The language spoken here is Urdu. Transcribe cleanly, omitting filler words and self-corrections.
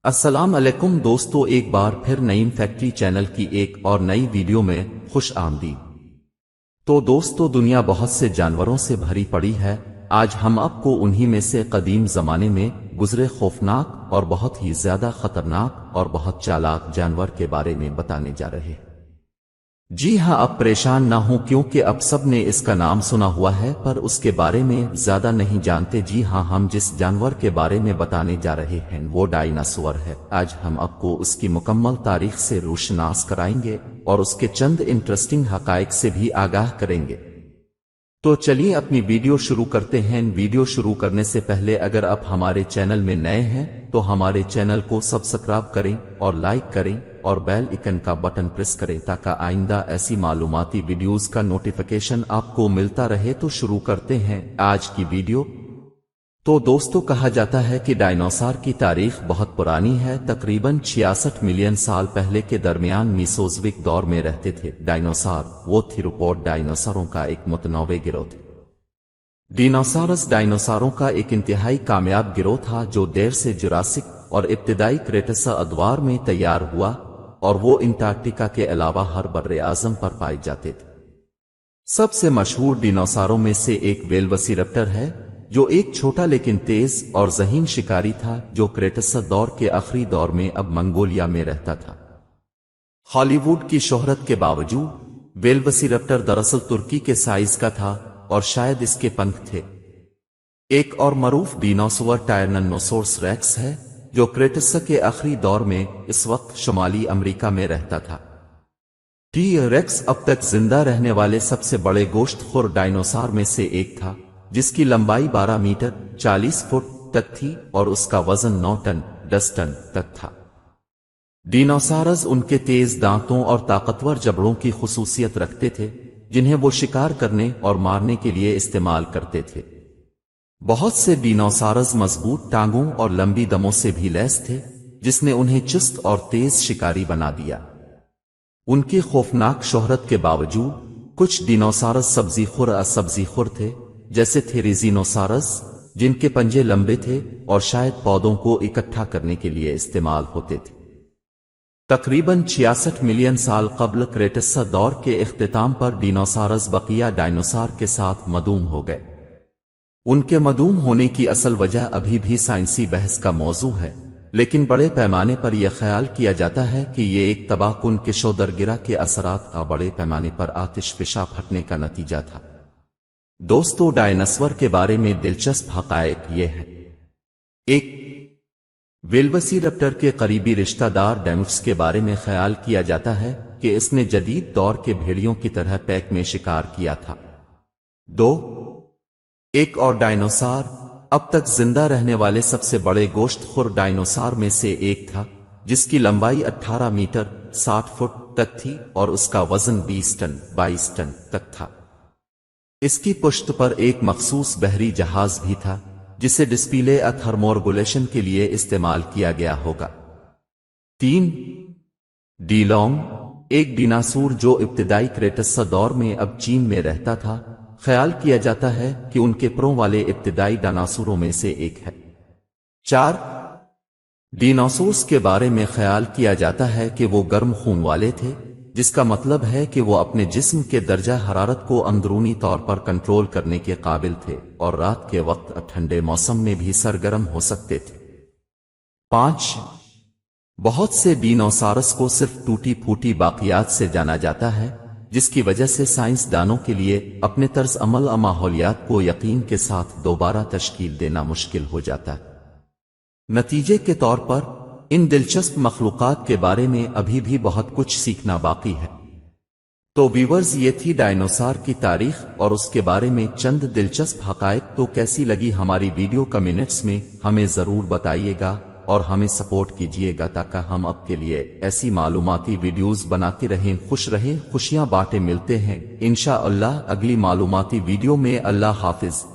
السلام علیکم دوستو، ایک بار پھر نعیم فیکٹری چینل کی ایک اور نئی ویڈیو میں خوش آمدید۔ تو دوستو، دنیا بہت سے جانوروں سے بھری پڑی ہے۔ آج ہم آپ کو انہی میں سے قدیم زمانے میں گزرے خوفناک اور بہت ہی زیادہ خطرناک اور بہت چالاک جانور کے بارے میں بتانے جا رہے ہیں۔ جی ہاں، اب پریشان نہ ہوں کیونکہ اب سب نے اس کا نام سنا ہوا ہے پر اس کے بارے میں زیادہ نہیں جانتے۔ جی ہاں، ہم جس جانور کے بارے میں بتانے جا رہے ہیں وہ ڈائناسور ہے۔ آج ہم آپ کو اس کی مکمل تاریخ سے روشناس کرائیں گے اور اس کے چند انٹرسٹنگ حقائق سے بھی آگاہ کریں گے۔ تو چلیے اپنی ویڈیو شروع کرتے ہیں۔ ویڈیو شروع کرنے سے پہلے اگر آپ ہمارے چینل میں نئے ہیں تو ہمارے چینل کو سبسکرائب کریں اور لائک کریں اور بیل آئکن کا بٹن پریس کریں تاکہ آئندہ ایسی معلوماتی ویڈیوز کا نوٹیفیکیشن آپ کو ملتا رہے۔ تو شروع کرتے ہیں آج کی ویڈیو۔ تو دوستو، کہا جاتا ہے کہ ڈائناسور کی تاریخ بہت پرانی ہے، تقریباً 66 ملین سال پہلے کے درمیان میسوزوک دور میں رہتے تھے۔ ڈائناسور وہ تھیروپوڈ ڈائناسوروں کا ایک متنوع گروہ تھا۔ ڈینوسارس ڈائناسوروں کا ایک انتہائی کامیاب گروہ تھا جو دیر سے جراسک اور ابتدائی کریٹاسا ادوار میں تیار ہوا، اور وہ انٹارکٹیکا کے علاوہ ہر براعظم پر پائے جاتے تھے۔ سب سے مشہور ڈینوساروں میں سے ایک ویلوسیرپٹر ہے، جو ایک چھوٹا لیکن تیز اور ذہین شکاری تھا جو کریٹاسا دور کے آخری دور میں اب منگولیا میں رہتا تھا۔ ہالی ووڈ کی شہرت کے باوجود ویلوسیرپٹر دراصل ترکی کے سائز کا تھا اور شاید اس کے پنکھ تھے۔ ایک اور معروف ڈینوسور ٹائرانوسورس ریکس ہے جو کریٹاسا کے آخری دور میں اس وقت شمالی امریکہ میں رہتا تھا۔ ٹی ریکس اب تک زندہ رہنے والے سب سے بڑے گوشت خور ڈائناسور میں سے ایک تھا، جس کی لمبائی 12 میٹر 40 فٹ تک تھی اور اس کا وزن 9 ٹن 10 ٹن تک تھا۔ ڈینوسارز ان کے تیز دانتوں اور طاقتور جبڑوں کی خصوصیت رکھتے تھے جنہیں وہ شکار کرنے اور مارنے کے لیے استعمال کرتے تھے۔ بہت سے ڈینوسارز مضبوط ٹانگوں اور لمبی دموں سے بھی لیس تھے، جس نے انہیں چست اور تیز شکاری بنا دیا۔ ان کی خوفناک شہرت کے باوجود کچھ ڈینوسارز سبزی خور تھے، جیسے تھیریزینوسارز، جن کے پنجے لمبے تھے اور شاید پودوں کو اکٹھا کرنے کے لیے استعمال ہوتے تھے۔ تقریباً 66 ملین سال قبل کریٹاسا دور کے اختتام پر ڈینوسارز بقیہ ڈائناسور کے ساتھ مدوم ہو گئے۔ ان کے مدوم ہونے کی اصل وجہ ابھی بھی سائنسی بحث کا موضوع ہے، لیکن بڑے پیمانے پر یہ خیال کیا جاتا ہے کہ یہ ایک تباہ کن کشودرگرہ کے اثرات کا بڑے پیمانے پر آتش فشاں پھٹنے کا نتیجہ تھا۔ دوستو، ڈائناسور کے بارے میں دلچسپ حقائق یہ ہے۔ ایک، ویلوسیرپٹر کے قریبی رشتہ دار ڈیموس کے بارے میں خیال کیا جاتا ہے کہ اس نے جدید دور کے بھیڑیوں کی طرح پیک میں شکار کیا تھا۔ دو، ایک اور ڈائناسور اب تک زندہ رہنے والے سب سے بڑے گوشت خور ڈائناسور میں سے ایک تھا، جس کی لمبائی 18 میٹر 60 فٹ تک تھی اور اس کا وزن 20 ٹن 22 ٹن تک تھا۔ اس کی پشت پر ایک مخصوص بحری جہاز بھی تھا جسے ڈسپلے تھرمورگولیشن کے لیے استعمال کیا گیا ہوگا۔ 3، ڈی لونگ، ایک ڈیناسور جو ابتدائی کریٹاسا دور میں اب چین میں رہتا تھا، خیال کیا جاتا ہے کہ ان کے پروں والے ابتدائی ڈیناسوروں میں سے ایک ہے۔ 4، ڈیناسورس کے بارے میں خیال کیا جاتا ہے کہ وہ گرم خون والے تھے، جس کا مطلب ہے کہ وہ اپنے جسم کے درجہ حرارت کو اندرونی طور پر کنٹرول کرنے کے قابل تھے اور رات کے وقت ٹھنڈے موسم میں بھی سرگرم ہو سکتے تھے۔ 5، بہت سے ڈینوسارس کو صرف ٹوٹی پھوٹی باقیات سے جانا جاتا ہے، جس کی وجہ سے سائنس دانوں کے لیے اپنے طرز عمل اور ماحولیات کو یقین کے ساتھ دوبارہ تشکیل دینا مشکل ہو جاتا ہے۔ نتیجے کے طور پر ان دلچسپ مخلوقات کے بارے میں ابھی بھی بہت کچھ سیکھنا باقی ہے۔ تو ویورز، یہ تھی ڈائناسور کی تاریخ اور اس کے بارے میں چند دلچسپ حقائق۔ تو کیسی لگی ہماری ویڈیو کمنٹس میں ہمیں ضرور بتائیے گا اور ہمیں سپورٹ کیجیے گا تاکہ ہم آپ کے لیے ایسی معلوماتی ویڈیوز بناتے رہیں۔ خوش رہیں، خوشیاں بانٹیں۔ ملتے ہیں انشاءاللہ اگلی معلوماتی ویڈیو میں۔ اللہ حافظ۔